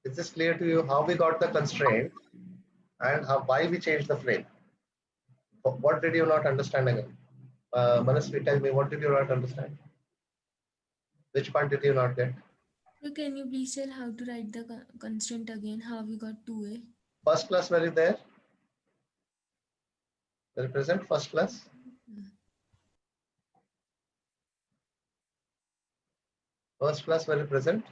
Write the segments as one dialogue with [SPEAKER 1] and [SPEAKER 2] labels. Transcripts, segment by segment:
[SPEAKER 1] Is this clear to you how we got the constraint and why we changed the frame? What did you not understand again? Manasvi, tell me, what did you not understand? Which part did you not get?
[SPEAKER 2] So can you please tell how to write the constraint again? How we got 2a?
[SPEAKER 1] First class, were you there? Were you present? First class? First class, were you present?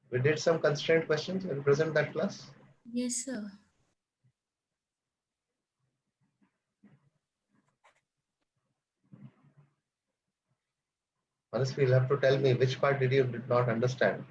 [SPEAKER 1] We did some constraint questions. Were you present that class?
[SPEAKER 2] Yes, sir.
[SPEAKER 1] Manasvi, you'll have to tell me which part did not understand.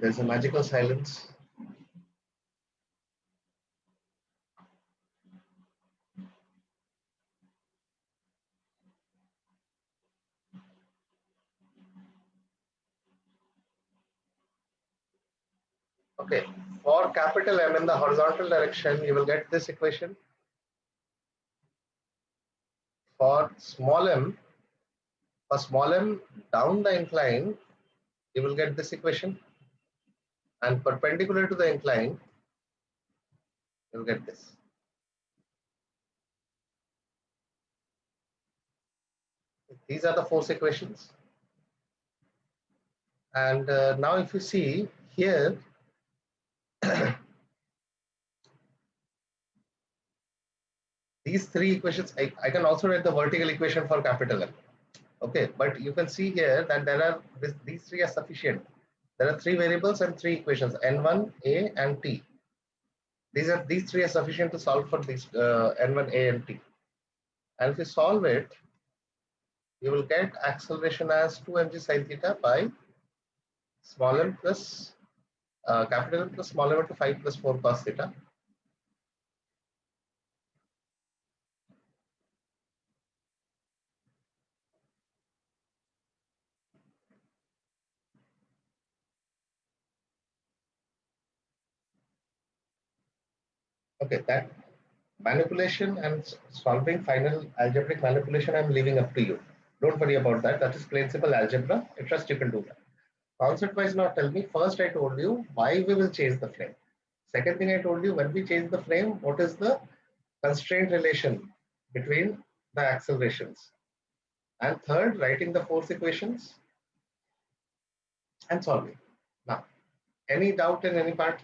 [SPEAKER 1] There's a magical silence. Okay, for capital M in the horizontal direction, you will get this equation. For small m down the incline, you will get this equation. And perpendicular to the incline, you will get this. These are the force equations. And now if you see here, these three equations, I can also write the vertical equation for capital M. Okay, but you can see here that there are these three are sufficient. There are three variables and three equations, N1, A, and T. These three are sufficient to solve for these N1, A, and T. And if you solve it, you will get acceleration as 2 mg sin theta by small m plus capital M plus small m into 5 plus 4 cos theta. Okay, that manipulation and solving final algebraic manipulation, I'm leaving up to you. Don't worry about that. That is plain simple algebra. I trust you can do that. Concept wise, now tell me, first I told you why we will change the frame. Second thing I told you, when we change the frame, what is the constraint relation between the accelerations. And third, writing the force equations and solving. Now, any doubt in any part?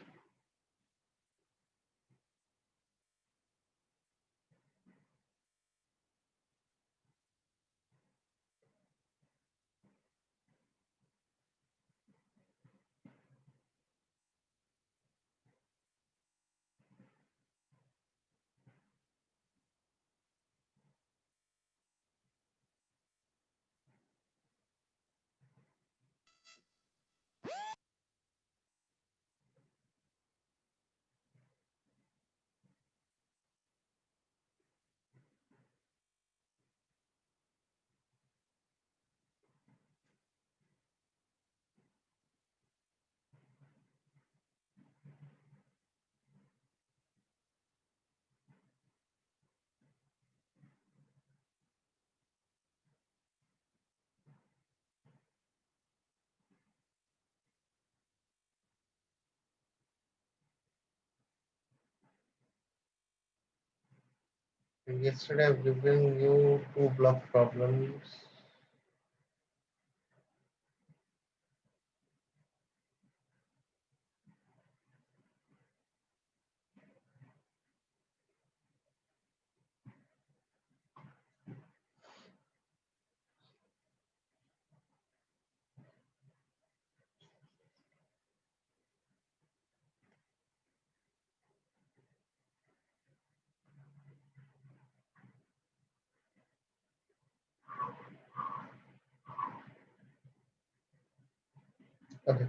[SPEAKER 1] Yesterday I've given you two block problems. Okay,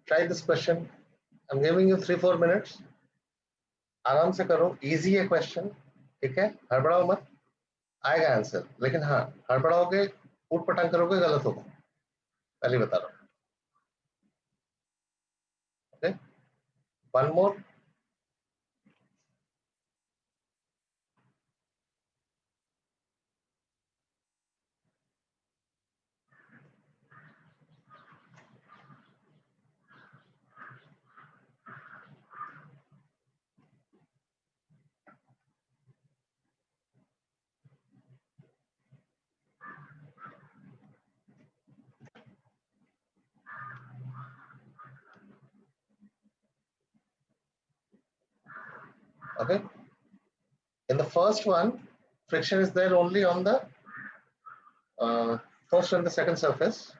[SPEAKER 1] try this question. I'm giving you 3-4 minutes. आराम से करो, easy है question, ठीक है, हड़बड़ाओ मत, आएगा answer, लेकिन हाँ हड़बड़ाओगे, उठ पटांग करोगे, गलत होगा. पहले बता रहा हूँ. Okay, one more. Okay, in the first one, friction is there only on the first and the second surface.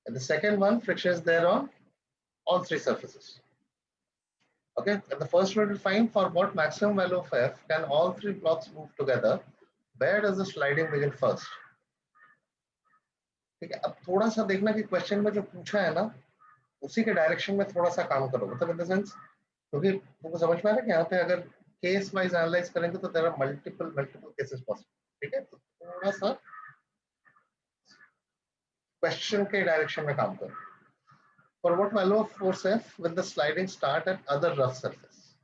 [SPEAKER 1] In the second one, friction is there on all three surfaces. Okay, and the first one will find for what maximum value of f can all three blocks move together. Where does the sliding begin first? ठीक है, अब थोड़ा सा देखना कि question में जो पूछा है ना उसी के डायरेक्शन में थोड़ा सा काम करो, मतलब इन द सेंस, क्योंकि तुमको समझ में आ रहा है कि यहाँ पे अगर केस वाइज एनालाइज करेंगे तो there are multiple cases possible. ठीक है, तो थोड़ा सा क्वेश्चन के डायरेक्शन में काम करो. For what value of force F will the sliding start at other rough surface?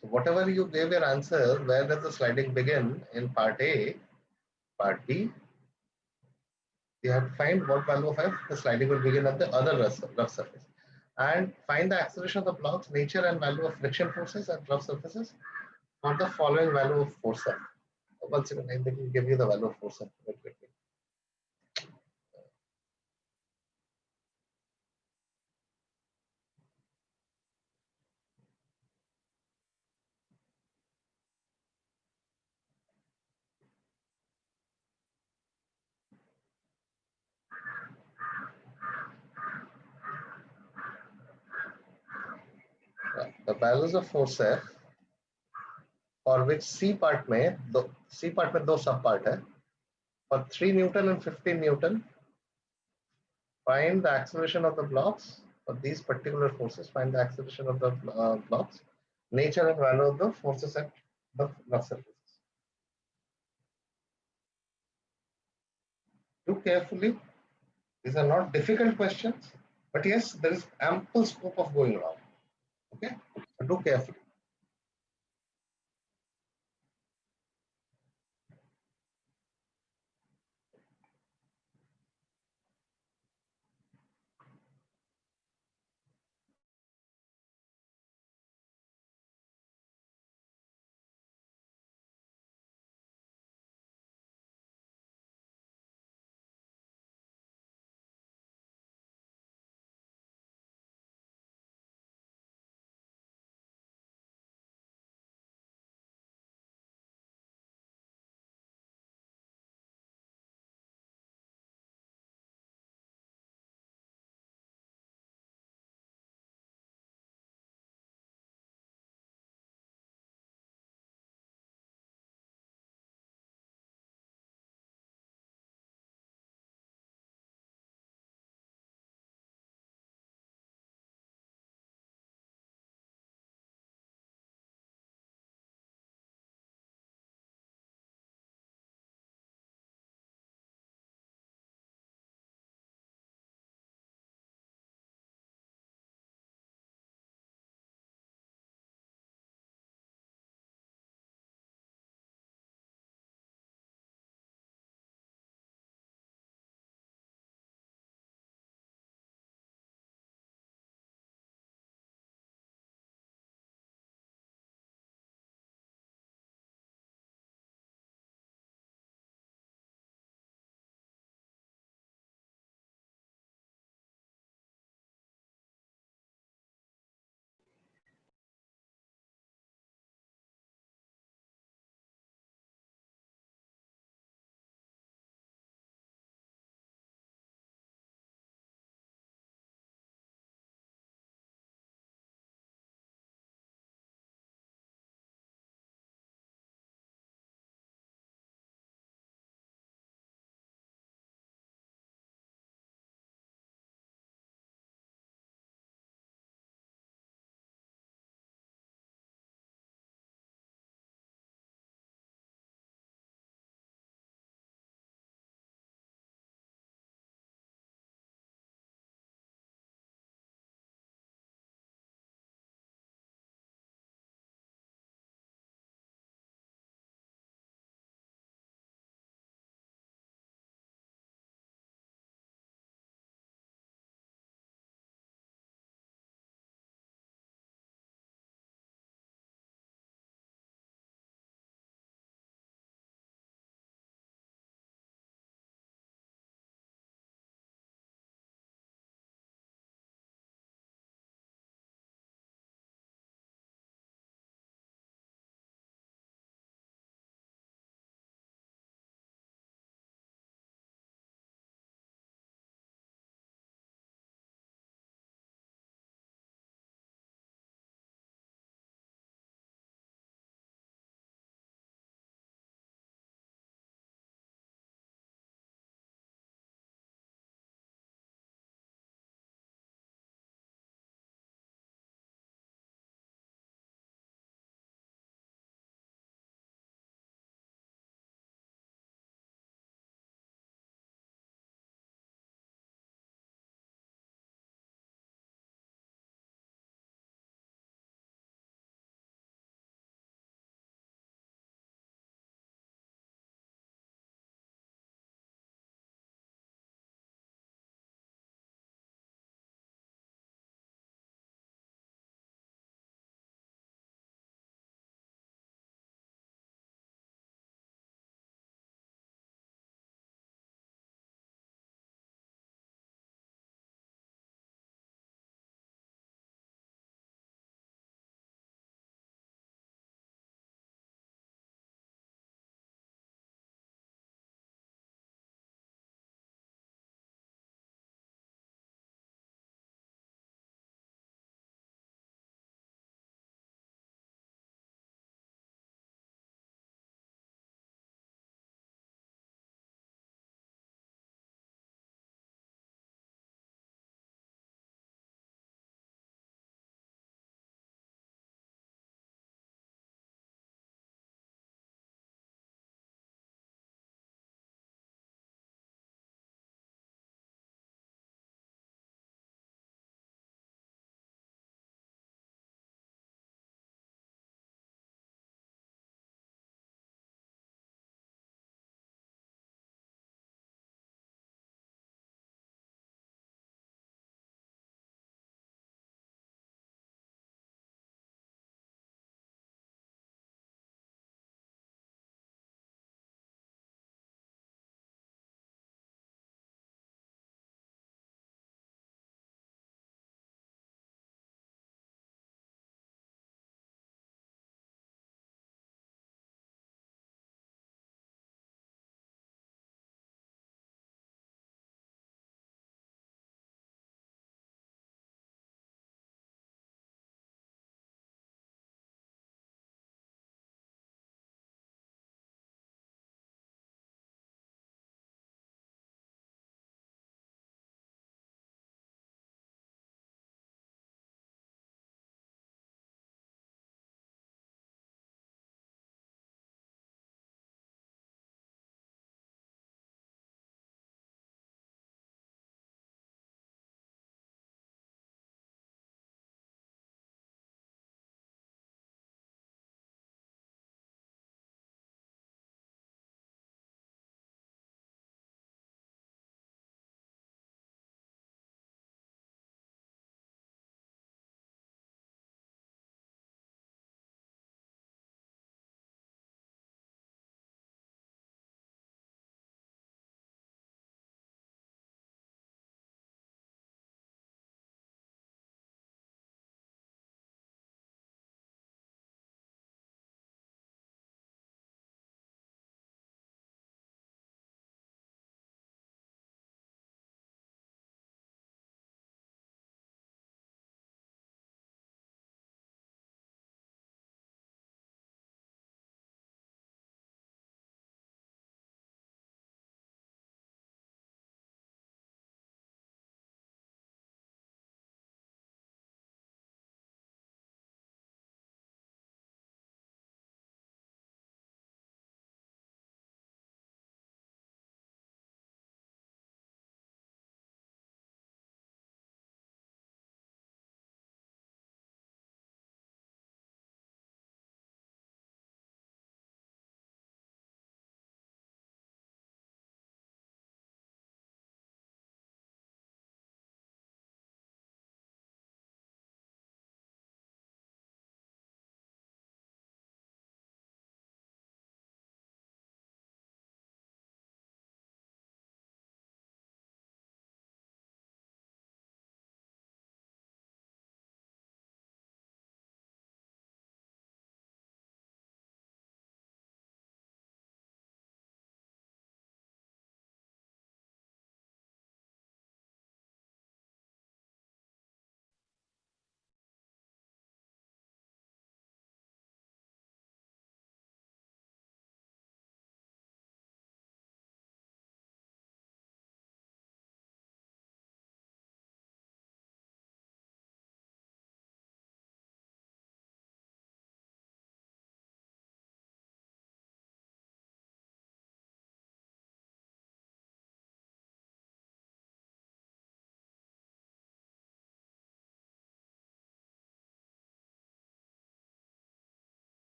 [SPEAKER 1] So whatever you gave your answer, where does the sliding begin in part A, part B, you have to find what value of F the sliding will begin at the other rough surface. And find the acceleration of the blocks, nature and value of friction forces at rough surfaces for the following value of force F. One second, I think we give you the value of force F. Wait, wait, wait. The values of force F for which C part में दो सब part है. For 3 Newton and 15 Newton, find the acceleration of the blocks. For these particular forces, find the acceleration of the blocks, nature and value of the forces at the rough surfaces. Do carefully. These are not difficult questions, but yes, there is ample scope of going wrong. Okay, so do carefully.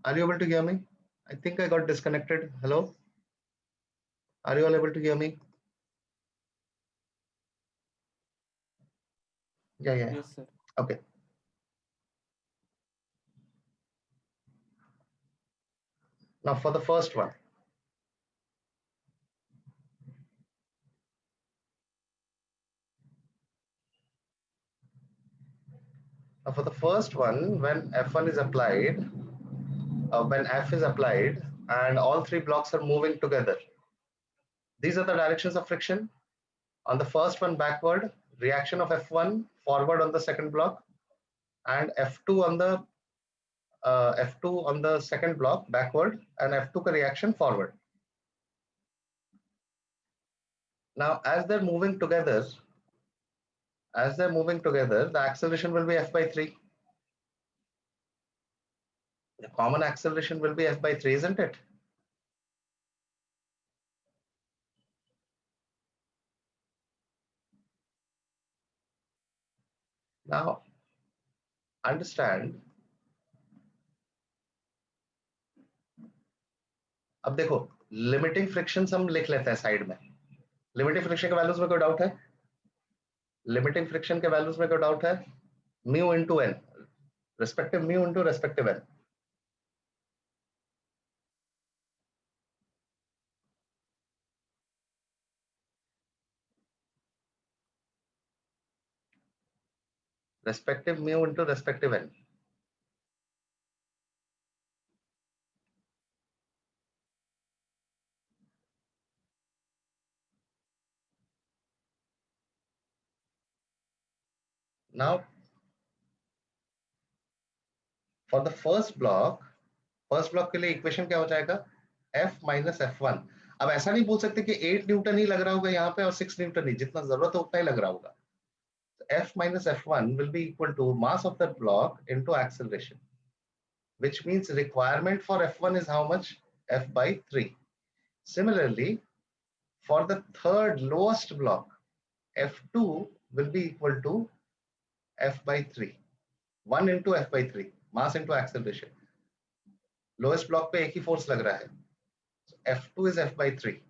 [SPEAKER 1] Are you able to hear me? I think I got disconnected. Hello? Are you all able to hear me? Yeah.
[SPEAKER 3] Yes, sir.
[SPEAKER 1] Okay. Now for the first one. Now for the first one, when F1 is applied, when F is applied and all three blocks are moving together, these are the directions of friction. On the first one, backward, reaction of F1, forward on the second block, and F2 on the second block, backward, and F2 ka reaction forward. Now, as they're moving together, the acceleration will be F by 3. The common acceleration will be F by 3, isn't it? Now, understand. अब देखो, limiting frictions हम लिख लेते हैं side में. Limiting friction के values में कोई डाउट है? लिमिटिंग फ्रिक्शन के वैल्यूज में कोई डाउट है? Mu into n, respective mu into respective n. Respective mu into respective n. Now, for the first block के लिए इक्वेशन क्या हो जाएगा? F minus F1. अब ऐसा नहीं बोल सकते कि 8 न्यूटन ही लग रहा होगा यहाँ पे और 6 न्यूटन ही, जितना जरूरत है उतना ही लग रहा होगा. F minus F1 will be equal to mass of that block into acceleration, which means requirement for F1 is how much? F by 3. Similarly, for the third lowest block, F2 will be equal to F by 3. 1 into F by 3, mass into acceleration. Lowest block पे एक ही force लग रहा है. So F2 is F by 3.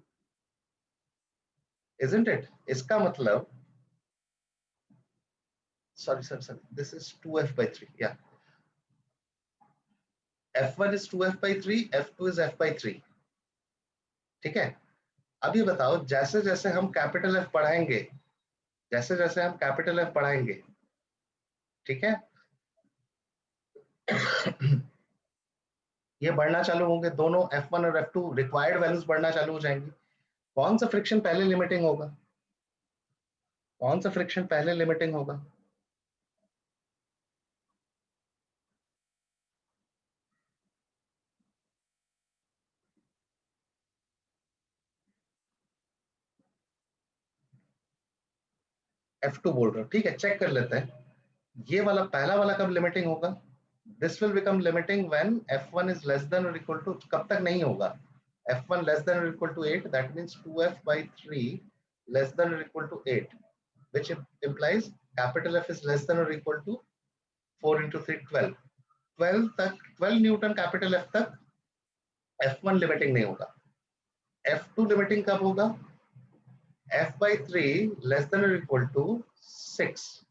[SPEAKER 1] Isn't it? इसका मतलब, sorry, this is 2F by 3. Yeah. F1 is 2F by 3, F2 is F by 3. ठीक है? अब ये बताओ, जैसे जैसे हम कैपिटल F पढ़ाएंगे, ठीक है, ये बढ़ना चालू होंगे, दोनों F1 और F2 रिक्वायर्ड वैल्यूज बढ़ना चालू हो जाएंगी. कौन सा फ्रिक्शन पहले लिमिटिंग होगा? F2 बोल रहे हो, ठीक है, चेक कर लेते हैं. ये वाला पहला वाला कब लिमिटिंग होगा? This will become limiting when F1 is less than और इक्वल टू, कब तक नहीं होगा? F1 लेस देन और equal to 8, that means 2F by 3 less than और equal to 8, which implies capital F is less than or equal to 4 into 3, 12. 12 Newton capital F तक F1 limiting नहीं होगा. F2 limiting कब होगा? F by 3 less than or equal to 6.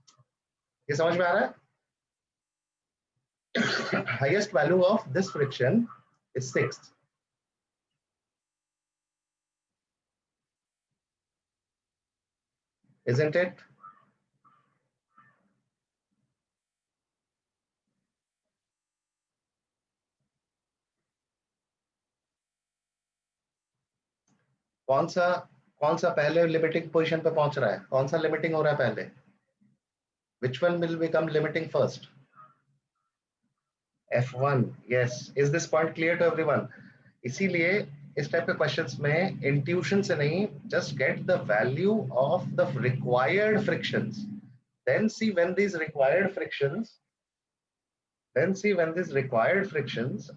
[SPEAKER 1] ये समझ में आ रहा है? Highest value of this friction is 6. Isn't it? कौन सा पहले लिमिटिंग पोजीशन पे पहुंच रहा है? कौन सा लिमिटिंग हो रहा है पहले? Which one will become limiting first? F1. Yes. Is this point clear to everyone? इसीलिए इस टाइप के क्वेश्चंस में इंट्यूशन से नहीं, just get the value of the required frictions. Then see when these required frictions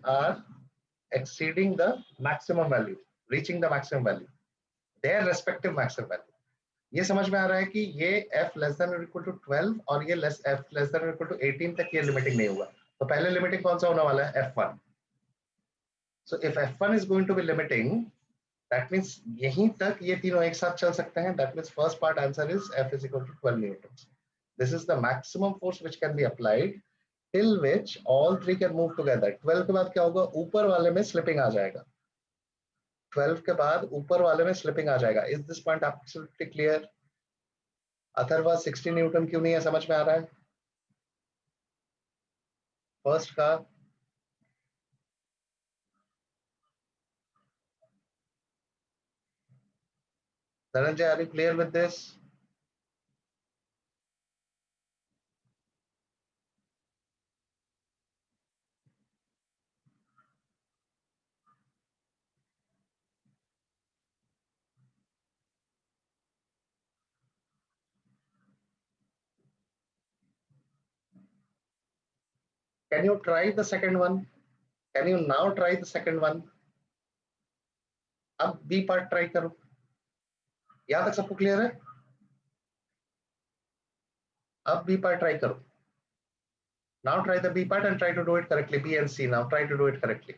[SPEAKER 1] are exceeding the maximum value, reaching the maximum value, their respective maximum value. ये समझ में आ रहा है कि ये F less than or equal to 12 और ये F less than or equal to 18 तक ये लिमिटिंग नहीं होगा. तो पहले लिमिटिंग कौन सा होने वाला है? F1. So if F1 is going to be limiting, that means यहीं तक ये तीनों एक साथ चल सकते हैं. That means first part answer is F is equal to 12 newtons. This is the maximum force which can be applied till which all three can move together. 12 के बाद क्या होगा? ऊपर वाले में स्लिपिंग आ जाएगा. 12 के बाद ऊपर वाले में स्लिपिंग आ जाएगा. Is this point absolutely clear? Atharva 60 Newton क्यों नहीं है, समझ में आ रहा है? फर्स्ट का Dhananjay, are you clear with this? Can you try the second one? Can you now try the second one? अब बी पार्ट ट्राई करो. यहां तक सबको क्लियर है? अब बी पार्ट ट्राई करो. Now try the B part and try to do it correctly. B and C. Now try to do it correctly.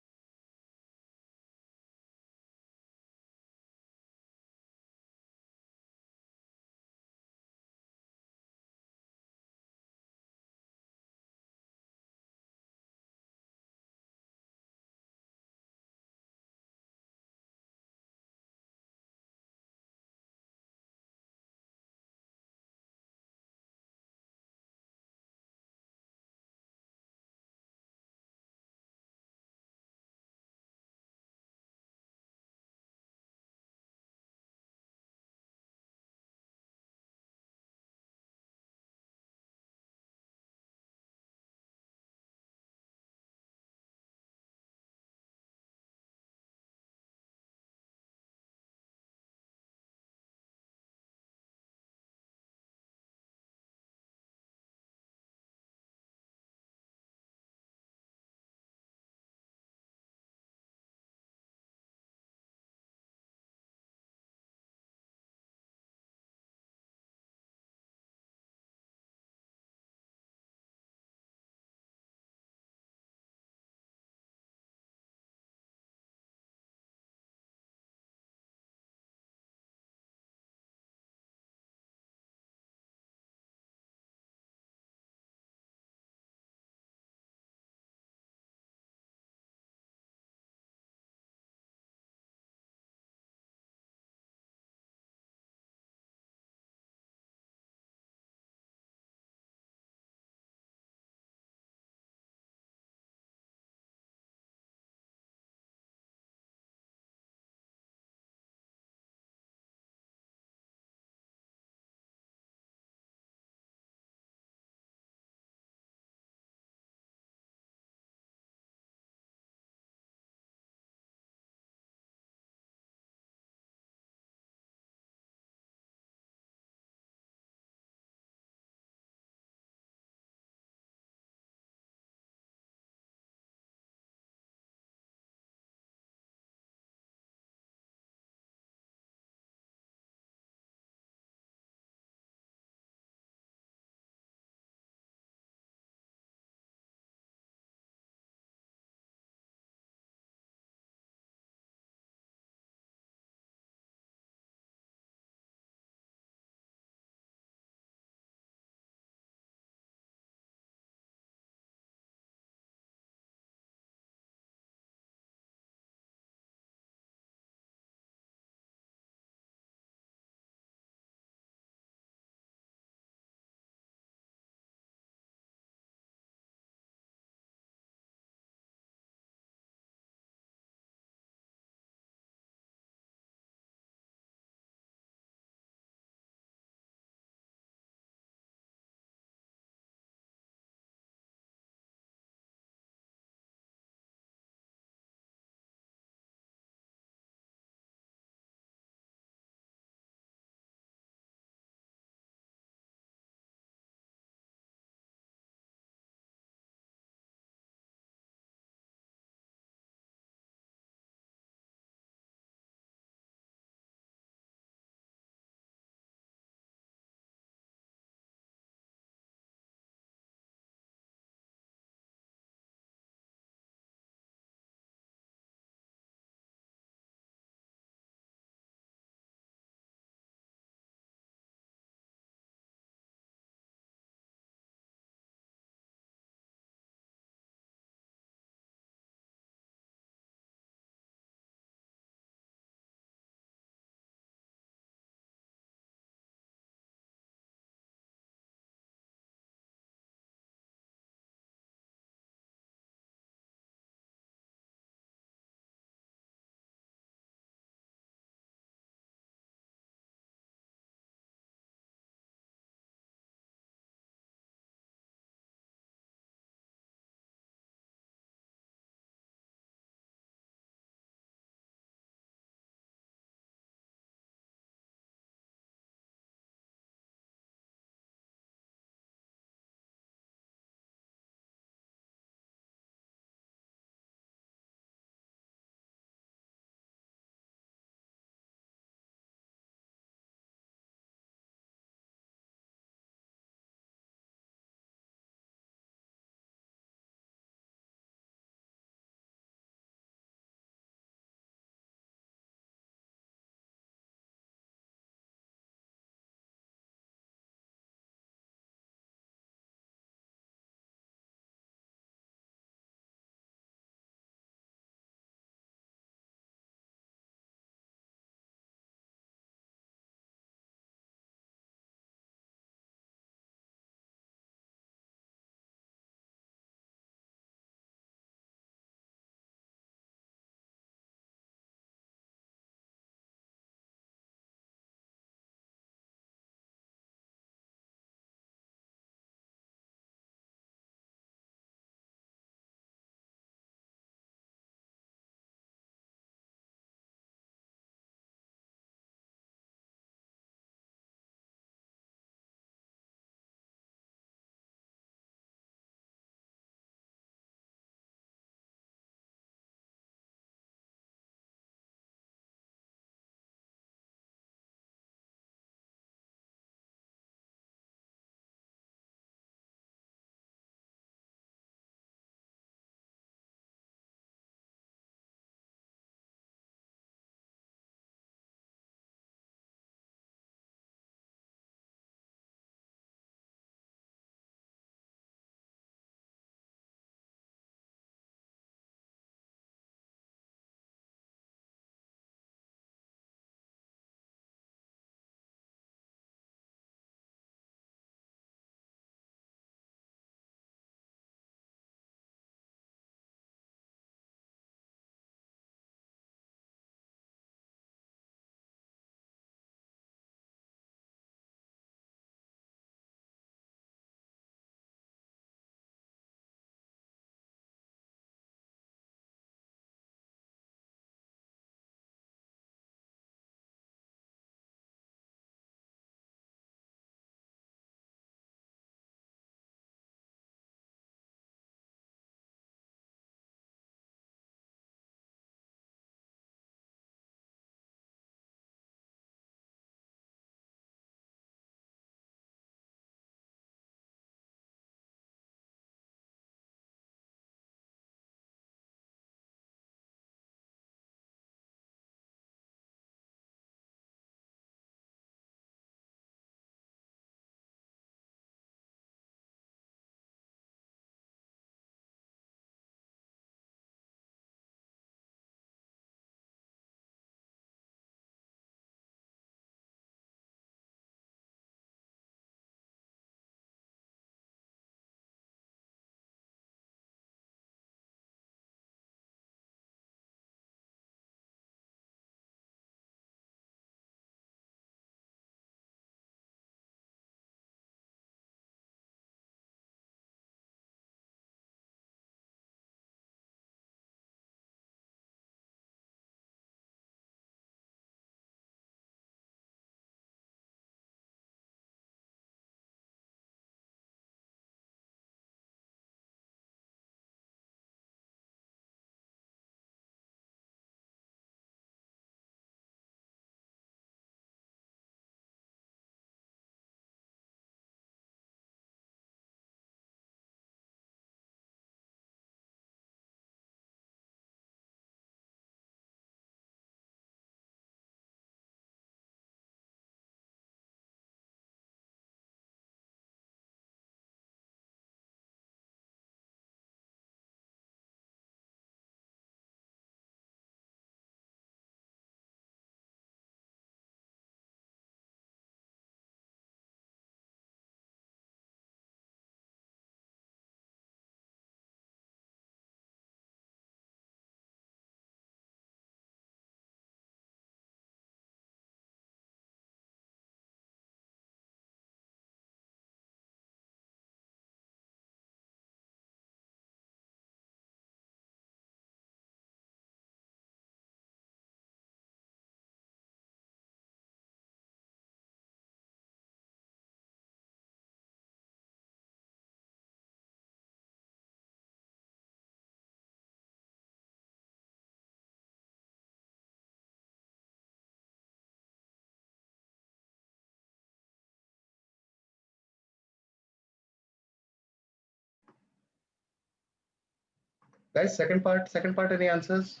[SPEAKER 1] Guys, second part, any answers?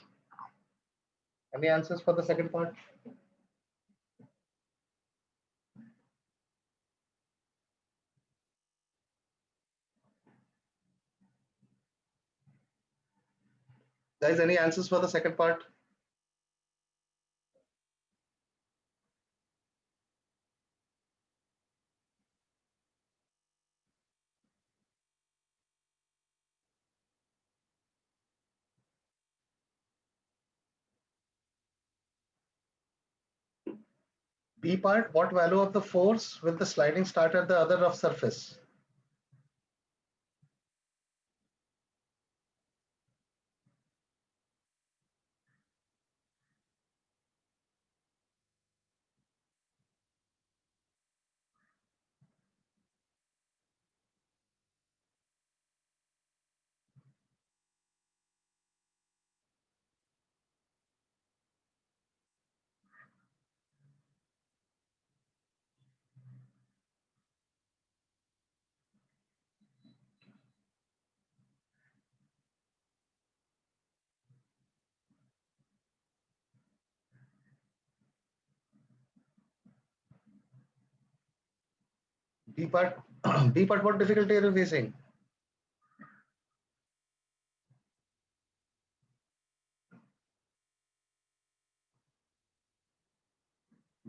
[SPEAKER 1] Any answers for the second part? Guys, any answers for the second part? B part, what value of the force will the sliding start at the other rough surface? B part, B part, what difficulty are you facing?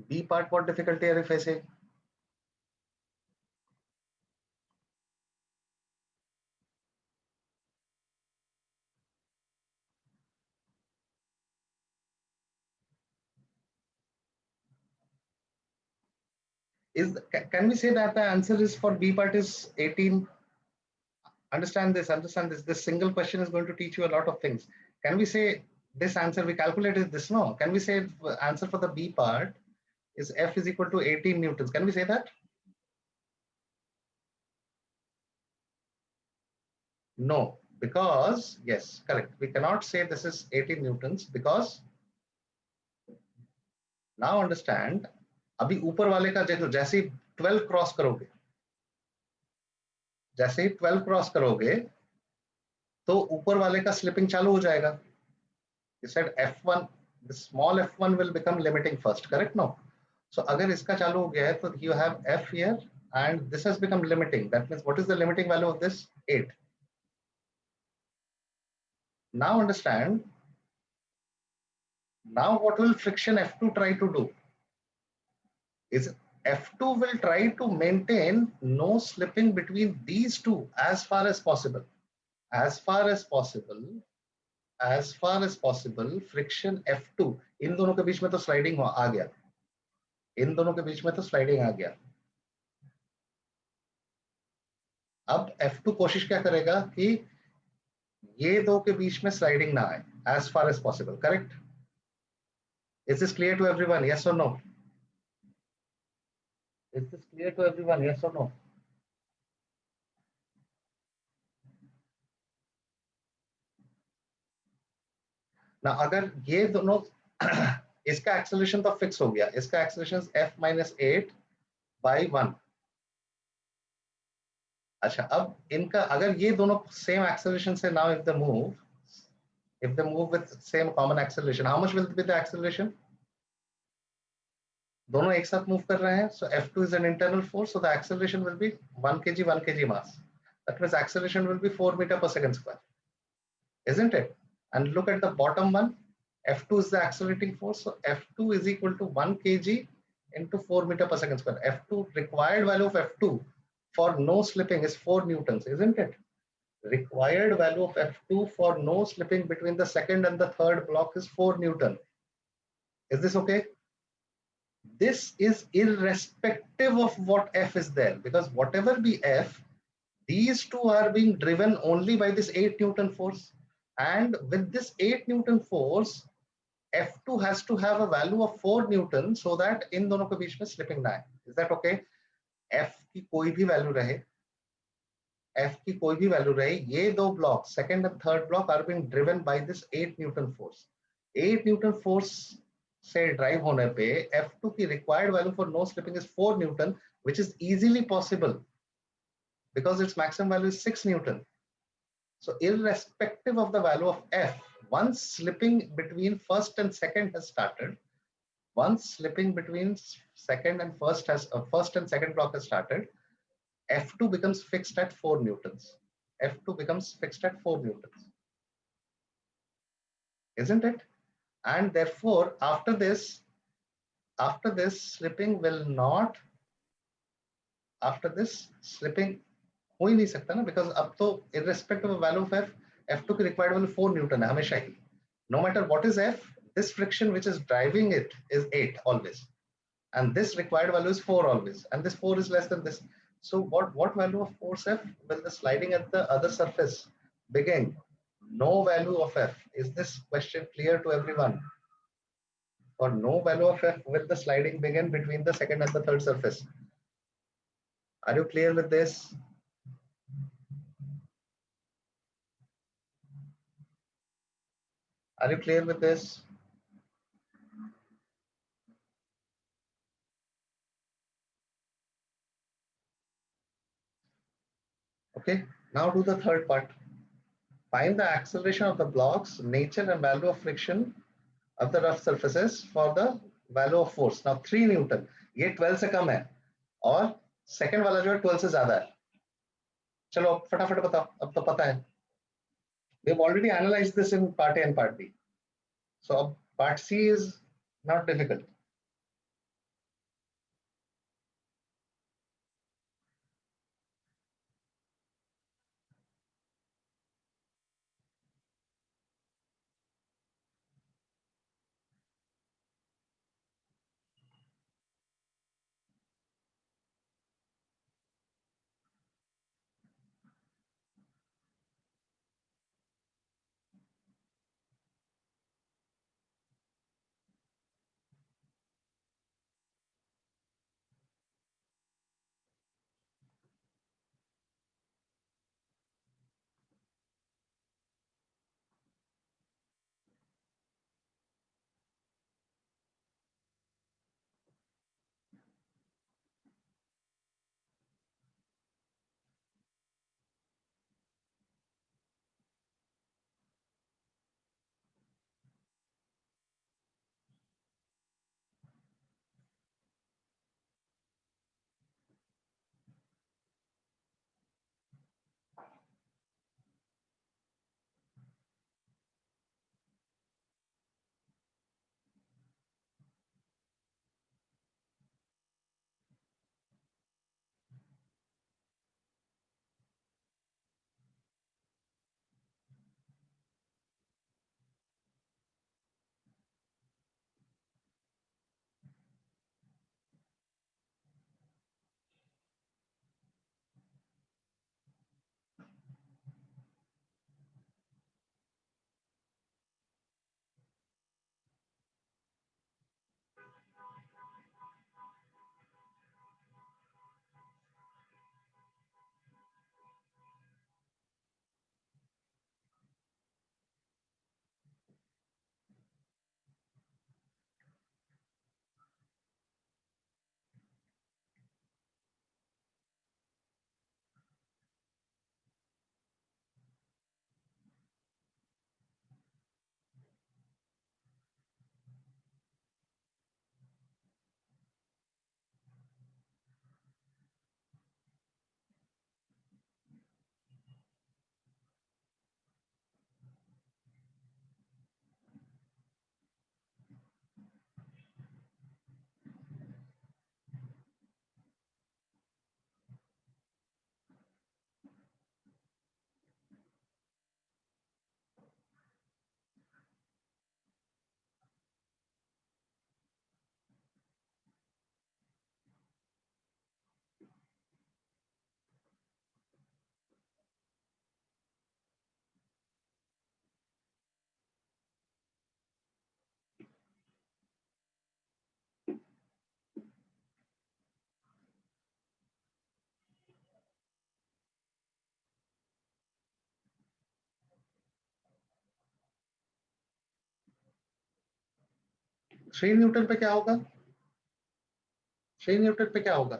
[SPEAKER 1] B part, what difficulty are you facing? Can we say that the answer is for B part is 18? Understand this. This single question is going to teach you a lot of things. Can we say this answer, we calculated this? No. Can we say answer for the B part is F is equal to 18 newtons? Can we say that? No, because yes, correct. We cannot say this is 18 newtons because now understand, अभी ऊपर वाले का देखो, जैसे ही 12 cross करोगे, जैसे ही 12 cross करोगे तो ऊपर वाले का स्लिपिंग चालू हो जाएगा. You said F1, the small F1 will become limiting first, correct? No. So अगर इसका चालू हो गया है तो you have F here and this has become limiting. That means what is the limiting value of this? 8. Now understand, now what will friction F2 try to do? Is F2 will try to maintain no slipping between these two as far as possible. As far as possible, friction F2, इन दोनों के बीच में तो sliding आ गया, इन दोनों के बीच में तो sliding आ गया. अब F2 कोशिश क्या करेगा कि ये दो के बीच में स्लाइडिंग ना आए, as far as possible, correct? Is this clear to everyone? Yes or no? Is this clear to everyone? Yes or no? ना अगर ये दोनों इसका एक्सेलरेशन तो फिक्स हो गया, इसका एक्सेलरेशन f minus 8 by 1. अच्छा, अब इनका अगर ये दोनों सेम एक्सेलरेशन से, now if they move with same common acceleration, how much will be the acceleration? दोनों एक साथ मूव कर रहे हैं, so F2 is an internal force, so the acceleration will be 1 kg mass. That means acceleration will be 4 meter per second square, isn't it? And look at the bottom one, F2 is the accelerating force, so F2 is equal to 1 kg into 4 meter per second square. F2, required value of F2 for no slipping is 4 newtons, isn't it? Required value of F2 for no slipping between the second and the third block is 4 Newton. Is this okay? This is irrespective of what F is there, because whatever be F, these two are being driven only by this 8 Newton force. And with this 8 Newton force, F2 has to have a value of 4 Newton so that in दोनों के बीच में slipping ना आए. Is that okay? F की कोई भी value रहे, F की कोई भी वैल्यू रहे, ये दो block second and third block are being driven by this 8 newton force. 8 newton force से ड्राइव होने पे F2 की required value for no slipping is 4 newton, which is easily possible because its maximum value is 6 newton. So irrespective of the value of f, once slipping between first and second has started, once slipping between second and first and second block has started, F2 becomes fixed at 4 newtons. F2 becomes fixed at 4 newtons, isn't it? And therefore, after this slipping will not, after this slipping हो ही नहीं सकता ना, because अब तो irrespective of value of F, F2 की required value 4 Newton है हमेशा ही. No matter what is F, this friction which is driving it is 8 always. And this required value is 4 always. And this 4 is less than this. So what value of force F will the sliding at the other surface begin? No value of F. Is this question clear to everyone? For no value of F will the sliding begin between the second and the third surface. Are you clear with this? Are you clear with this? Okay, now do the third part. Find the acceleration of the blocks, nature and value of friction of the rough surfaces for the value of force. Now 3 Newton, ये 12 से कम है और second वाला जो है 12 से ज्यादा है. चलो फटाफट बताओ, अब तो पता है. We have already analyzed this in part A and part B. So part C is not difficult. Three Newton पे क्या होगा? 3 न्यूटन पे क्या होगा?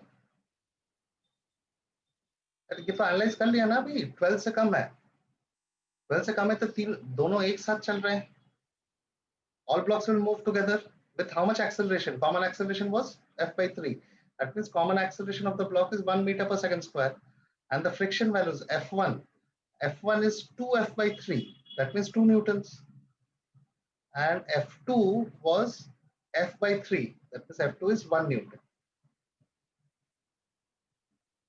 [SPEAKER 1] अरे ये तो एनालाइज कर लिया ना अभी, 12 से कम है. 12 से कम है तो तीन दोनों एक साथ चल रहे हैं. All blocks will move together with how much acceleration? Common acceleration was f by 3. That means common acceleration of the block is 1 meter per second square, and the friction values f1. F1 is 2f by 3. That means 2 newtons. And f2 was f by 3. That means f2 is 1 newton.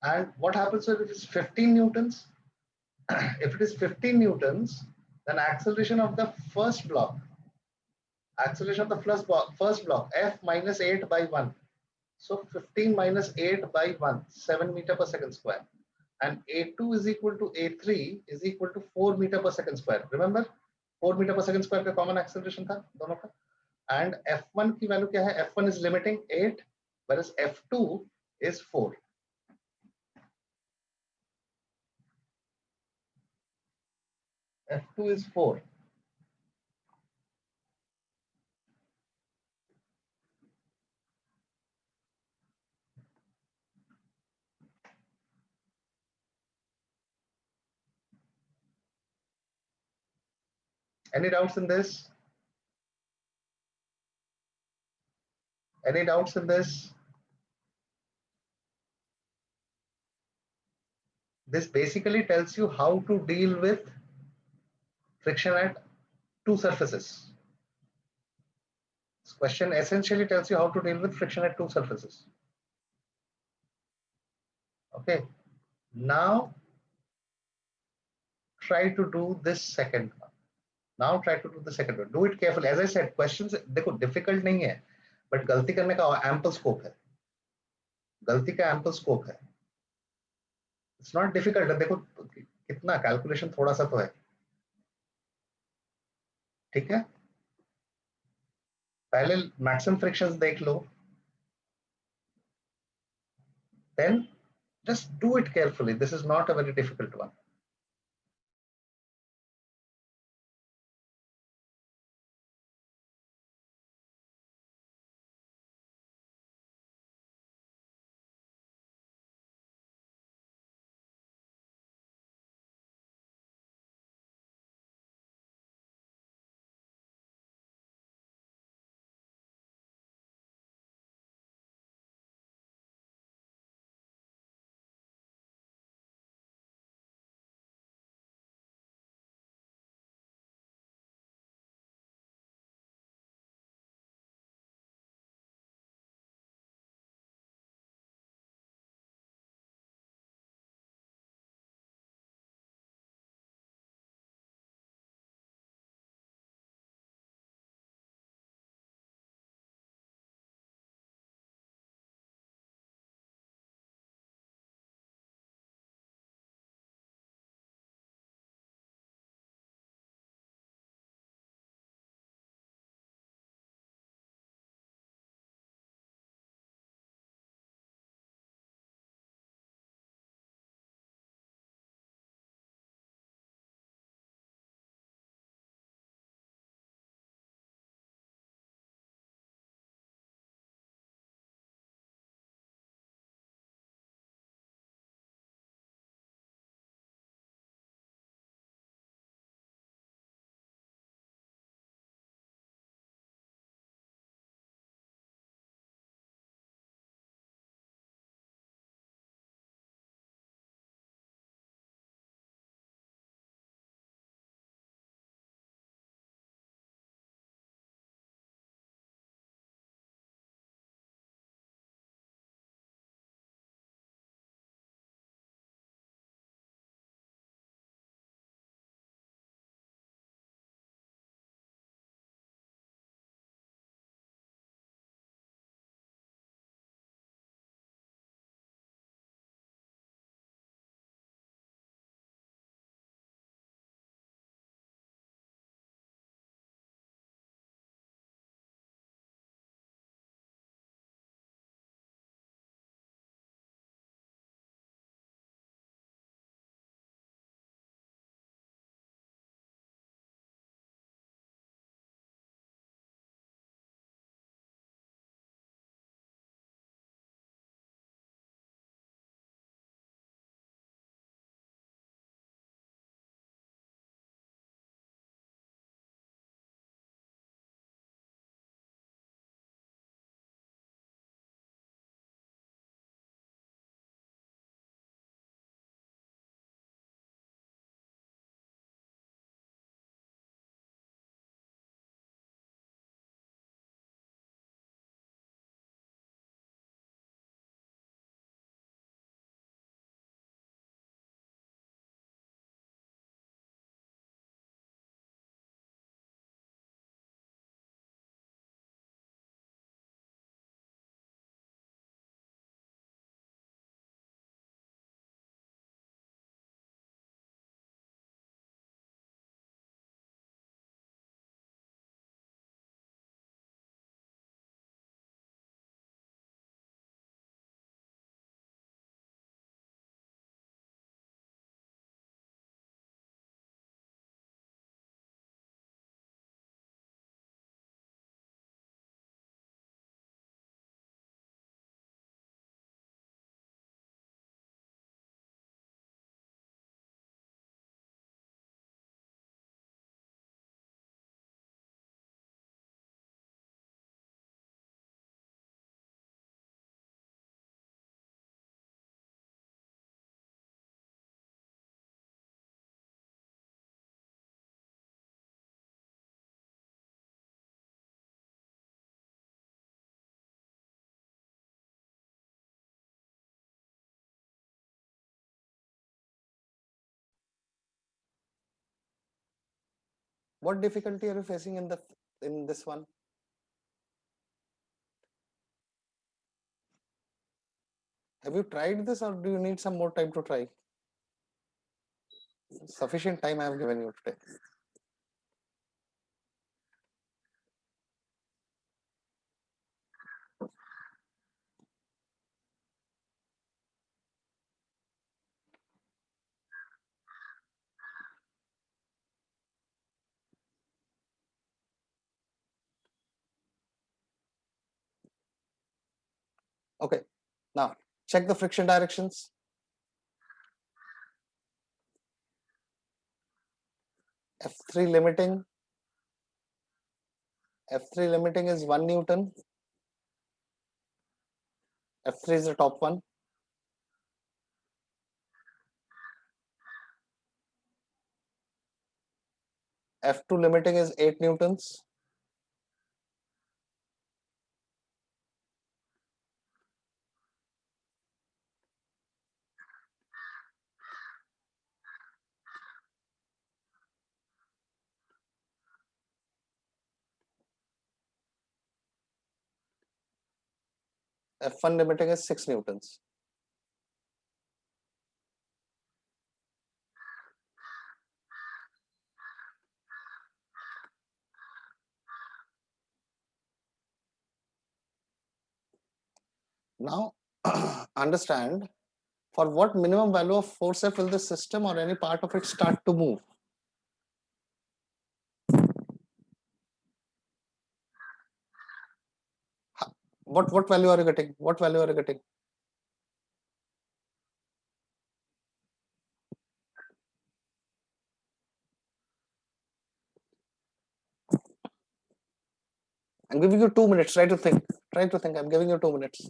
[SPEAKER 1] And what happens if it is 15 newtons? If it is 15 newtons, then acceleration of the first block, first block, f minus 8 by 1. So 15 minus 8 by 1, 7 meter per second square. And A2 is equal to A3 is equal to 4 meter per second square. Remember, 4 meter per second square का common acceleration था दोनों का. And F1 की value क्या है? F1 is limiting 8, whereas F2 is 4. F2 is 4. Any doubts in this? Any doubts in this? This basically tells you how to deal with friction at two surfaces. This question essentially tells you how to deal with friction at two surfaces. Okay, now try to do this second one. Now try to do the second one. Do it carefully. As I said, questions देखो difficult नहीं है, but गलती करने का ample scope है. गलती का ample scope है. It's not difficult. देखो कितना calculation थोड़ा सा तो है. ठीक है? पहले maximum frictions देख लो. Then just do it carefully. This is not a very difficult one.
[SPEAKER 3] What difficulty are you facing in this one? Have you tried this, or do you need some more time to try? Sufficient time I have given you today. Okay, now check the friction directions. F3 limiting. F3 limiting is 1 Newton. F3 is the top one. F2 limiting is 8 Newtons. F1 limiting is 6 Newtons. Now understand, for what minimum value of force F will this system or any part of it start to move? What value are you getting? What value are you getting? I'm giving you 2 minutes. Try to think. Try to think. I'm giving you 2 minutes.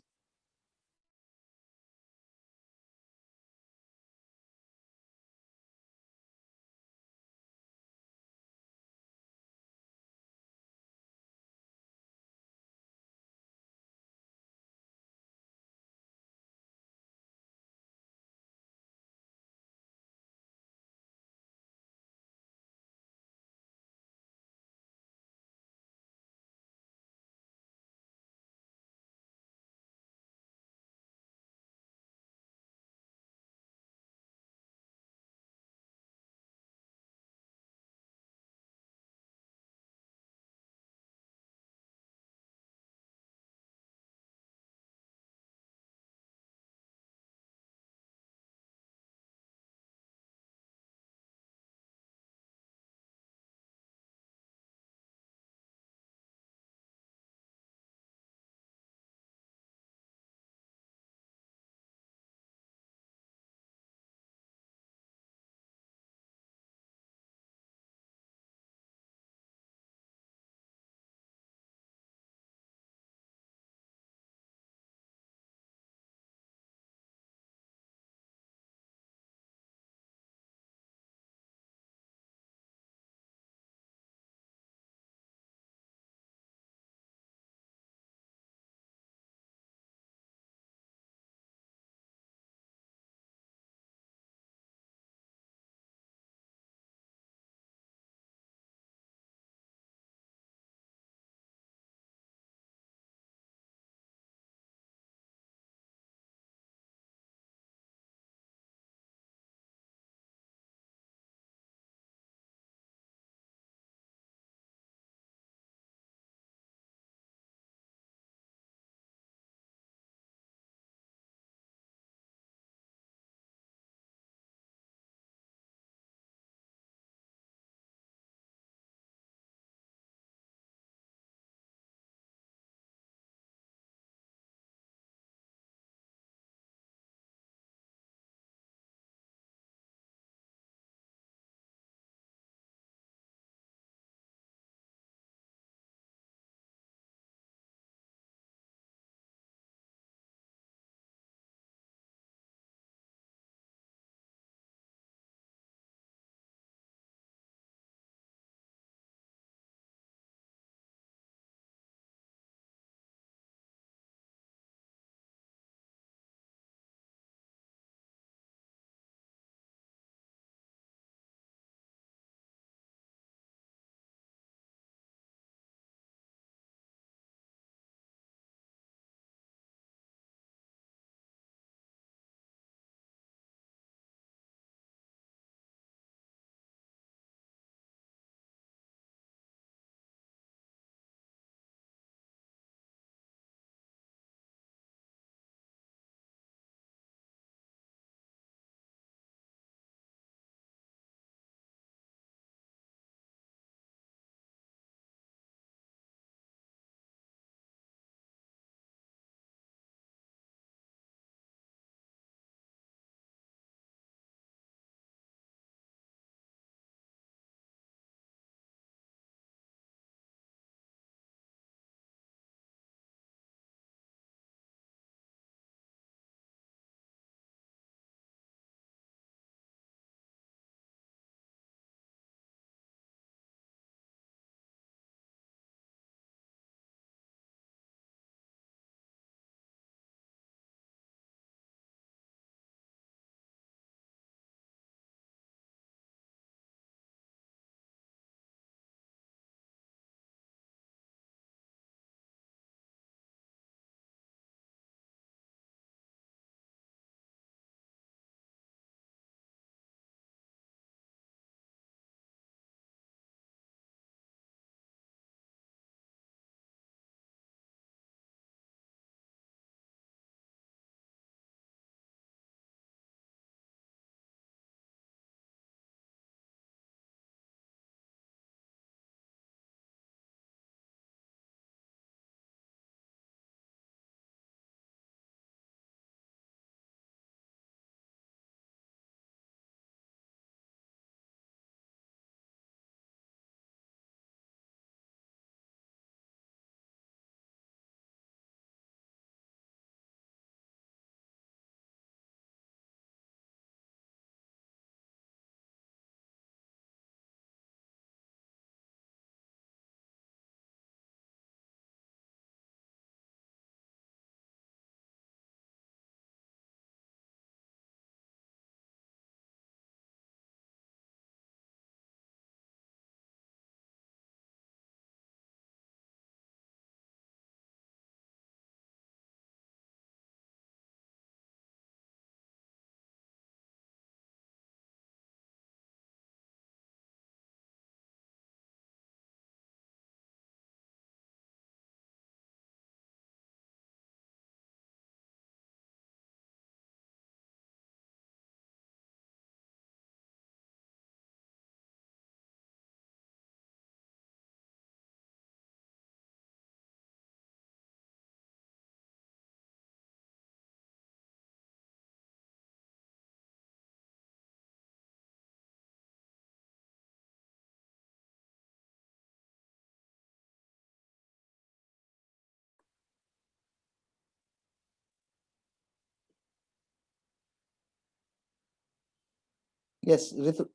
[SPEAKER 3] Yes, Ritu.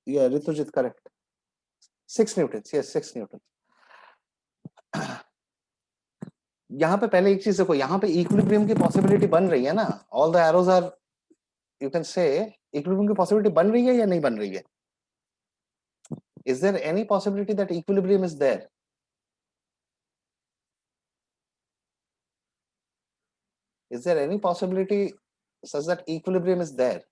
[SPEAKER 3] Yeah, Ritujit, correct. 6 newtons. Yes, 6 newtons. यहाँ पे पहले एक चीज देखो, यहाँ पे equilibrium की possibility बन रही है ना. All the arrows are, you can say equilibrium की पॉसिबिलिटी बन रही है या नहीं बन रही है? Is there any possibility that equilibrium is there? Is there any possibility such that equilibrium is there?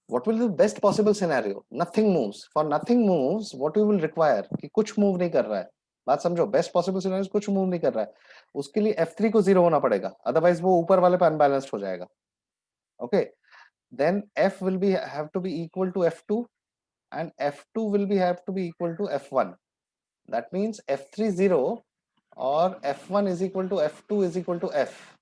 [SPEAKER 3] What will be the best possible scenario? Nothing moves. For nothing moves, what you will require कि कुछ move नहीं कर रहा है. बात समझो, best possible scenario कुछ move नहीं कर रहा है. उसके लिए F3 को 0 होना पड़ेगा. Otherwise वो ऊपर वाले पे unbalanced हो जाएगा. Okay. Then F will be have to be equal to F2 and F2 will be have to be equal to F1. That means F3 0 or F1 is equal to F2 is equal to F.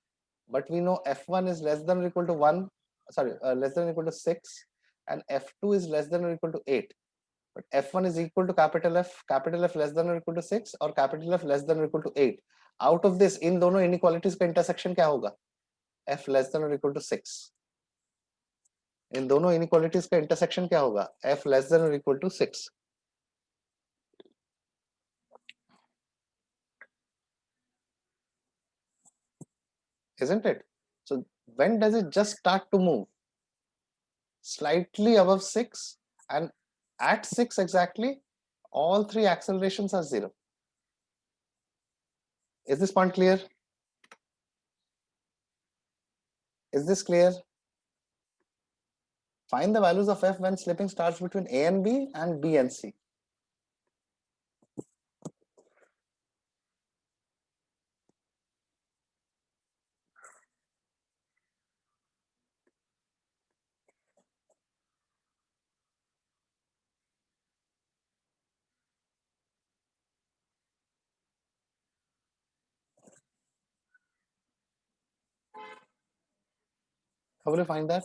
[SPEAKER 3] But we know F1 is less than or equal to 1, sorry, less than or equal to 6, and F2 is less than or equal to 8. But F1 is equal to capital F less than or equal to 6 or capital F less than or equal to 8. Out of this, इन दोनों inequalities का intersection क्या होगा? F less than or equal to 6. इन दोनों inequalities का intersection क्या होगा? F less than or equal to 6. Isn't it? So when does it just start to move? Slightly above 6, and at 6 exactly, all three accelerations are 0. Is this point clear? Is this clear? Find the values of F when slipping starts between A and B and B and C. How will you find that?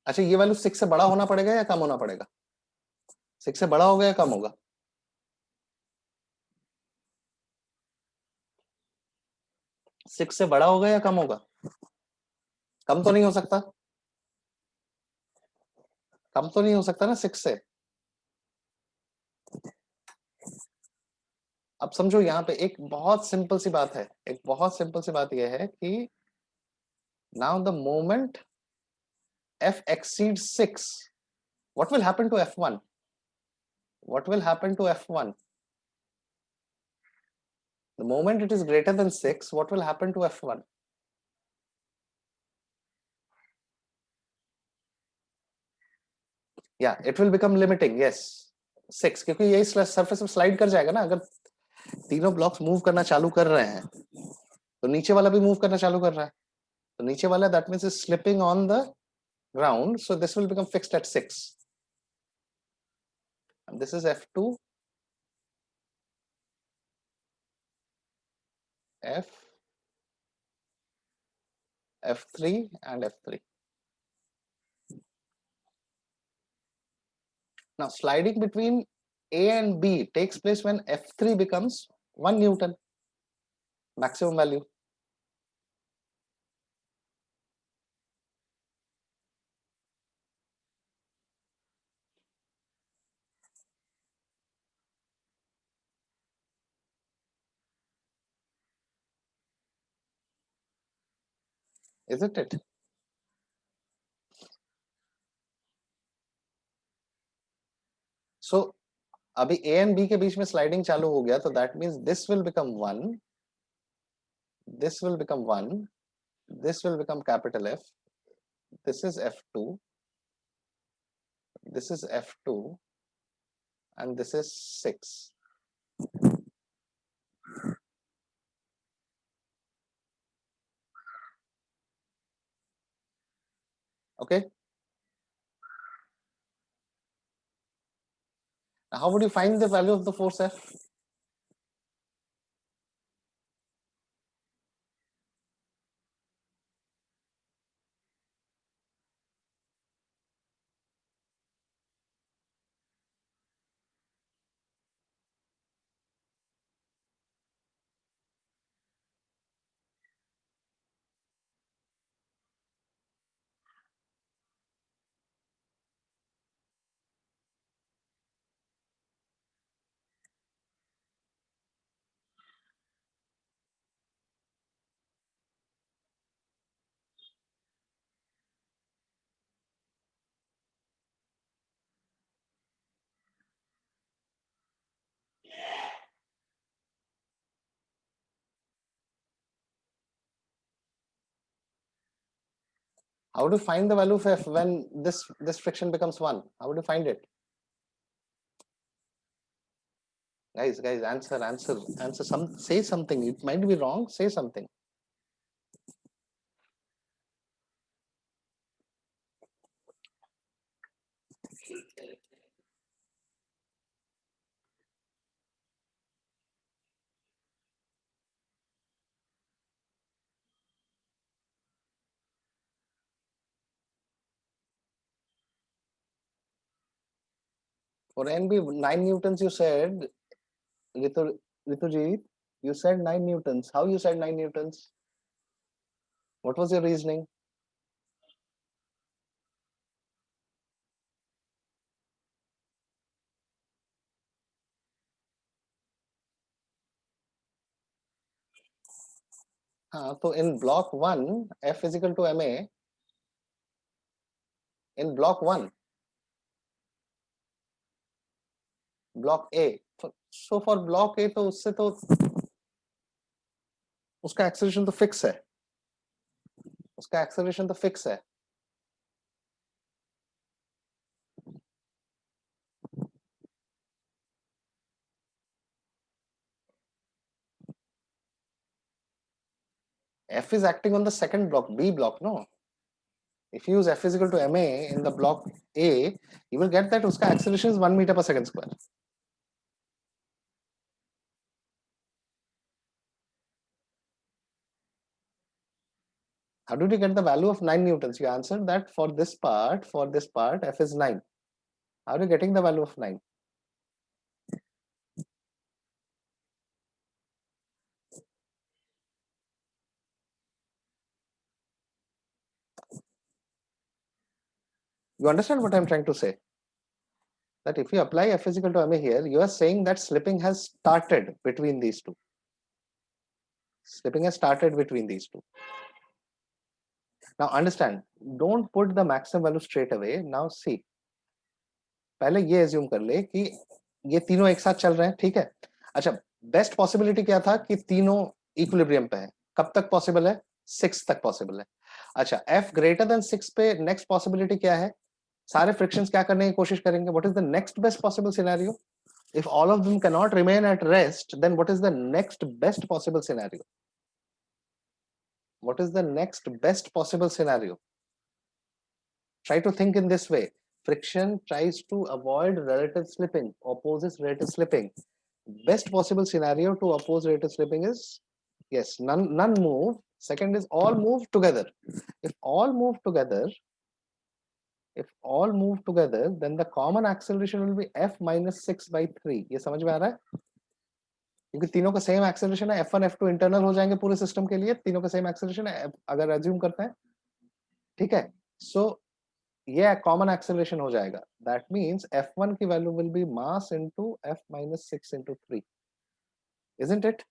[SPEAKER 3] अच्छा, ये value 6 से बड़ा होना पड़ेगा या कम होना पड़ेगा? 6 से बड़ा होगा या कम होगा? सिक्स से बड़ा होगा या कम होगा? कम तो नहीं हो सकता. कम तो नहीं हो सकता ना 6 से. अब समझो, यहाँ पे एक बहुत सिंपल सी बात है. एक बहुत सिंपल सी बात यह है कि now the moment F exceeds 6, what will happen to F1? What will happen to F1? The moment it is greater than 6, what will happen to F1? Yeah, it will become limiting. Yes, 6, क्योंकि यही surface में slide कर जाएगा ना. अगर तीनों blocks move करना चालू कर रहे हैं तो नीचे वाला भी मूव करना चालू कर रहा है. तो नीचे वाला, that means is slipping on the ground, so this will become fixed at 6. And this is F2, F, F3 and F3. Now sliding between A and B takes place when F3 becomes 1 Newton, maximum value. Isn't it? So अभी A and B के बीच में sliding चालू हो गया, तो that means this will become 1, this will become 1, this will become capital F, this is F2, this is F2, and this is 6. Okay, How would you find the value of the force F? How do you find the value of F when this friction becomes 1? How would you find it? Guys, answer say something. It might be wrong, say something. For NB 9 newtons you said, Rituji, you said 9 newtons. How you said 9 newtons? What was your reasoning? So in block 1, F is equal to ma. In block 1, block A. So for block A, तो उससे तो उसका acceleration तो fix है. उसका acceleration तो fix है. F is acting on the second block, B block, no? If you use F is equal to ma in the block A, you will get that uska acceleration is 1 meter per second square. How did you get the value of 9 newtons? You answered that for this part, F is 9. How are you getting the value of 9? You understand what I'm trying to say? That if you apply F is equal to ma here, you are saying that slipping has started between these two. Slipping has started between these two. Now understand, don't put the maximum value straight away. Now see, पहले ये assume कर ले कि ये तीनों एक साथ चल रहे हैं, ठीक है? अच्छा, बेस्ट पॉसिबिलिटी क्या था कि तीनों इक्विलिब्रियम पे है. कब तक पॉसिबल है? 6 तक पॉसिबल है. अच्छा, F ग्रेटर देन 6 पे नेक्स्ट पॉसिबिलिटी क्या है? सारे फ्रिक्शंस क्या करने की कोशिश करेंगे? What is the next best possible scenario? If all of them cannot remain at rest, then what is the next best possible scenario? What is the next best possible scenario? Try to think in this way. Friction tries to avoid relative slipping, opposes relative slipping. Best possible scenario to oppose relative slipping is, yes, none move. Second is all move together. If all move together, then the common acceleration will be F minus 6 by 3. ये समझ में आ रहा है? क्योंकि तीनों का same acceleration है. F1 F2 इंटरनल हो जाएंगे पूरे सिस्टम के लिए. तीनों का सेम एक्सेलरेशन है अगर अज्यूम करते हैं, ठीक है? सो ये कॉमन एक्सेलरेशन हो जाएगा. दैट मींस F1 की value will be mass into F minus 6 into 3, isn't it?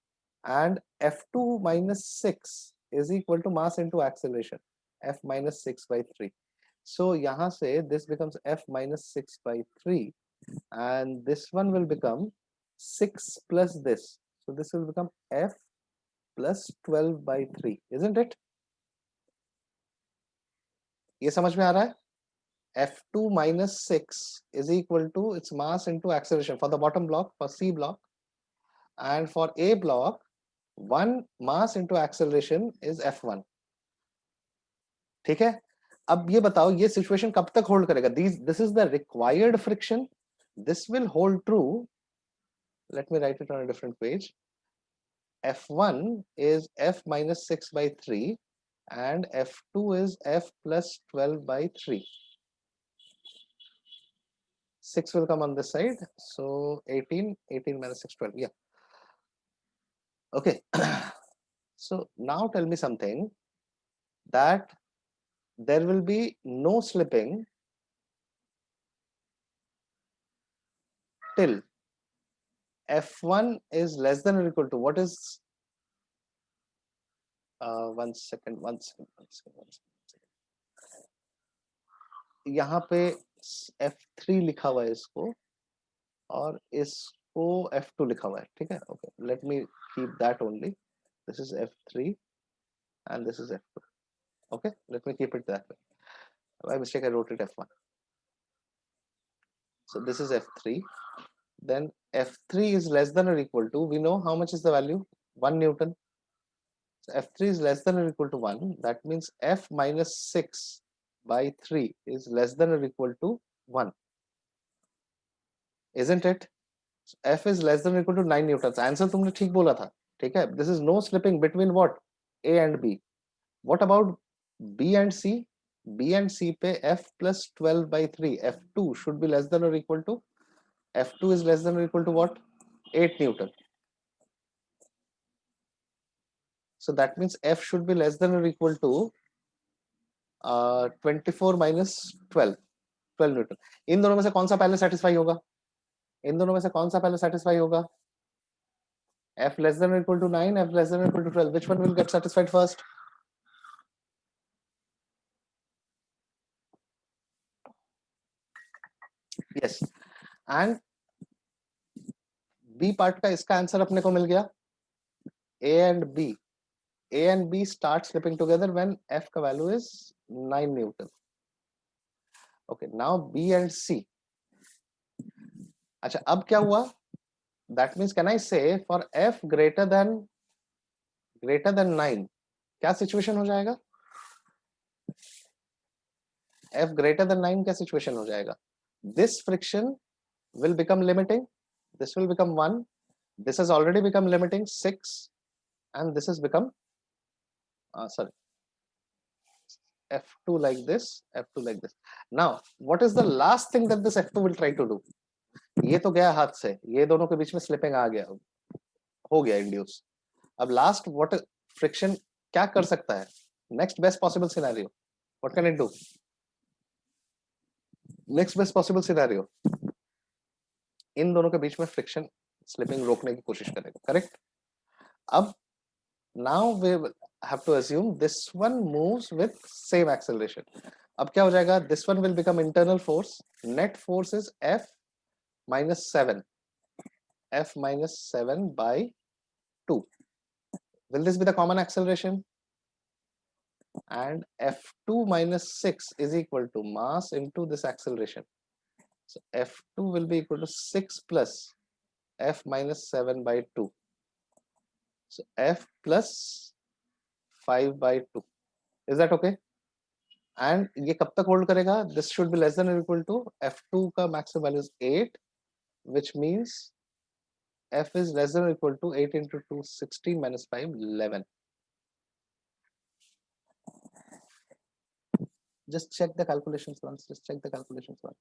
[SPEAKER 3] And F2 minus 6 is equal to mass into acceleration, F minus 6 by 3. So यहाँ से this becomes F minus 6 by 3, and this one will become 6 plus this. So this will become F plus 12 by 3, isn't it? ये समझ में आ रहा है? F2 minus 6 is equal to its mass into acceleration for the bottom block, for C block, and for A block, 1 mass into acceleration is F1. ठीक है? अब ये बताओ ये सिचुएशन कब तक होल्ड करेगा? This is the required friction this will hold true. Let me write it on a different page. F1 is F minus 6 by 3 and F2 is F plus 12 by 3. 6 will come on this side, so 18 minus 6, 12. Yeah. Okay. So now tell me something, that there will be no slipping till F1 is less than or equal to, what is 1 second. यहाँ पे F3 लिखा हुआ है इसको और इसको F2 लिखा हुआ है, ठीक है. Okay, let me keep that only. This is F3 and this is F2. Okay, let me keep it that way. By mistake I wrote it F1. So this is F3. Then F3 is less than or equal to, we know how much is the value, 1 Newton. So F3 is less than or equal to 1. That means F minus 6 by 3 is less than or equal to 1. Isn't it? So F is less than or equal to 9 newtons. Answer तुमने ठीक बोला था, ठीक है. This is no slipping between what? A and B. What about B and C? B and C पे F plus 12 by 3. F2 should be less than or equal to, F2 is less than or equal to what? 8 Newton. So that means F should be less than or equal to 24 minus 12 Newton. इन दोनों में से कौन सा पहले satisfy होगा? इन दोनों में से कौन सा पहले satisfy होगा? F less than or equal to 9, F less than or equal to 12. Which one will get satisfied first? Yes. And B part का इसका आंसर अपने को मिल गया. A and B start slipping together when F का value is 9 Newton. Okay, now B and C. अच्छा, अब क्या हुआ? That means can I say for F greater than 9, क्या situation हो जाएगा? F greater than 9 क्या situation हो जाएगा? This friction will become limiting. This will become 1. This has already become limiting 6, and this has become F2 like this, F2 like this. Now, what is the last thing that this F2 will try to do? ये तो गया हाथ से, ये दोनों के बीच में slipping आ गया, हो गया इंड्यूस. अब लास्ट व्हाट फ्रिक्शन क्या कर सकता है? Next best possible scenario, what can it do? Next best possible scenario, इन दोनों के बीच में फ्रिक्शन स्लिपिंग रोकने की कोशिश करेगा, करेक्ट? अब now we have to assume this one moves with same acceleration. अब क्या हो जाएगा? This one will become internal force. Net force is F minus 7. F minus 7 by 2. Will this be the common acceleration? And F2 minus 6 is equal to mass into this acceleration. So F2 will be equal to 6 plus F minus 7 by 2. So F plus 5 by 2. Is that okay? And ये कब तक hold करेगा? This should be less than or equal to F2 का maximum value is 8, which means F is less than or equal to 8 into 2, 16 minus 5, 11. Just check the calculations once. Just check the calculations once.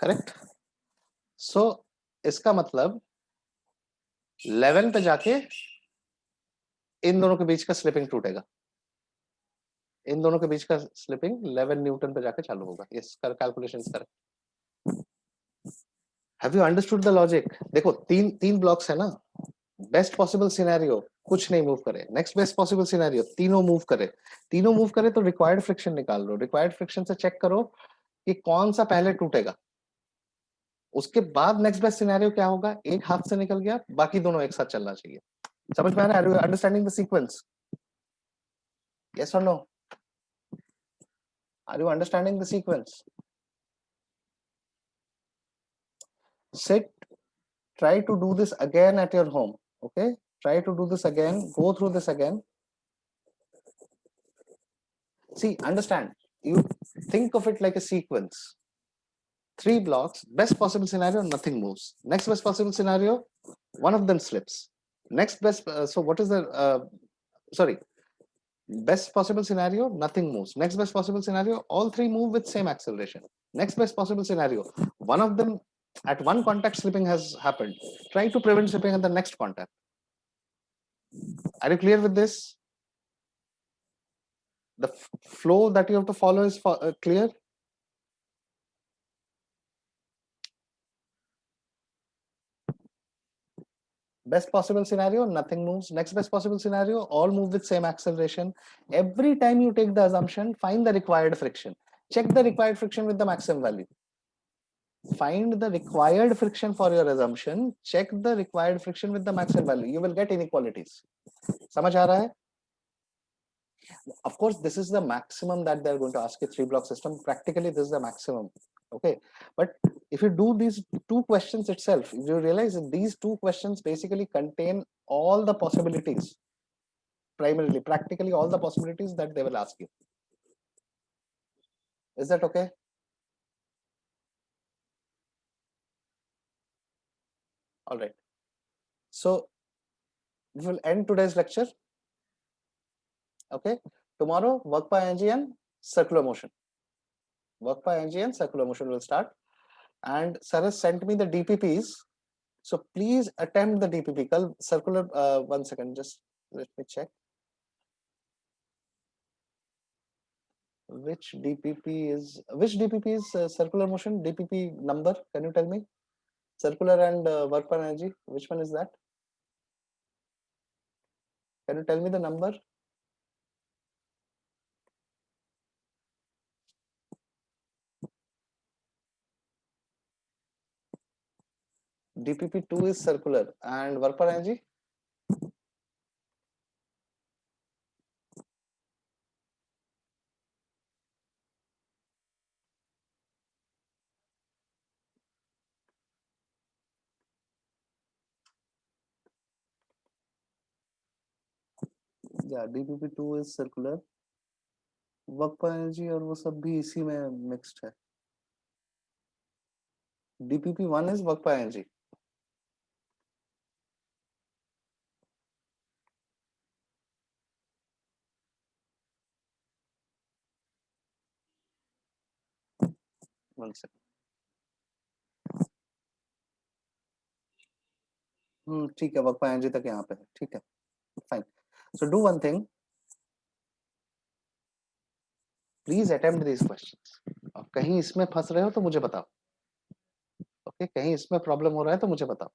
[SPEAKER 3] Correct. So इसका मतलब 11 पे जाके इन दोनों के बीच का slipping टूटेगा. इन दोनों के बीच का स्लिपिंग 11 न्यूटन पे जाके चालू होगा. इस calculations correct. Have you understood the logic? देखो तीन blocks है ना. Best possible scenario कुछ नहीं move करे. Next best possible scenario तीनों move करे तो required friction निकाल लो. Required friction से check करो कि कौन सा पहले टूटेगा. उसके बाद नेक्स्ट बेस्ट सिनेरियो क्या होगा? एक हाथ से निकल गया, बाकी दोनों एक साथ चलना चाहिए. समझ में आ रहा है? Understanding the sequence? यस और no? Are you understanding the sequence? Sit, try to do this again at your home. Okay, try to do this again, go through this again. See, understand, you think of it like a sequence. 3 blocks, best possible scenario, nothing moves. Next best possible scenario, one of them slips. Next best, so what is the, sorry, best possible scenario, nothing moves. Next best possible scenario, all 3 move with same acceleration. Next best possible scenario, one of them at one contact slipping has happened. Try to prevent slipping at the next contact. Are you clear with this? The flow that you have to follow is clear? Best possible scenario, nothing moves. Next best possible scenario, all move with same acceleration. Every time you take the assumption, find the required friction. Check the required friction with the maximum value. Find the required friction for your assumption. Check the required friction with the maximum value. You will get inequalities. समझ आ रहा है? Of course, this is the maximum that they're going to ask you 3-block system. Practically, this is the maximum. Okay, but if you do these 2 questions itself, you realize that these 2 questions basically contain all the possibilities. Primarily, practically all the possibilities that they will ask you. Is that okay? All right. So we will end today's lecture. Okay. Tomorrow, work by ing and circular motion. Work by ing and circular motion will start. And sir has sent me the DPPs. So please attempt the DPP. Kal circular, 1 second, just let me check. Which DPP is circular motion? DPP number, can you tell me? Circular and work per energy, which one is that? Can you tell me the number? DPP2 is circular and work per energy? Yeah, DPP2 is circular. Work पर energy और वो सब भी इसी में mixed है. DPP1 is work per energy. One second. ठीक है, वर्क पर एनर्जी तक यहाँ पे है. ठीक है, fine. So do one thing. Please attempt these questions. और कहीं इसमें फंस रहे हो तो मुझे बताओ. ओके, कहीं इसमें प्रॉब्लम हो रहा है तो मुझे बताओ.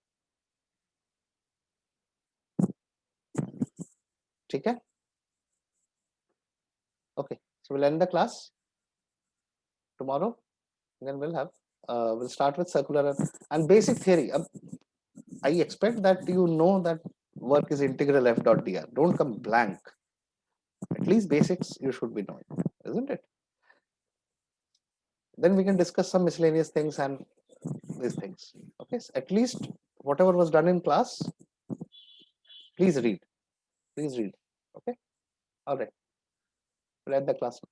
[SPEAKER 3] ठीक है? Okay, so we'll end the class tomorrow. Then we'll start with circular and basic theory. I expect that you know that work is integral F dot dr. Don't come blank. At least basics you should be knowing, isn't it? Then we can discuss some miscellaneous things and these things. Okay, so at least whatever was done in class, please read. Please read. Okay, all right. We'll end the class now.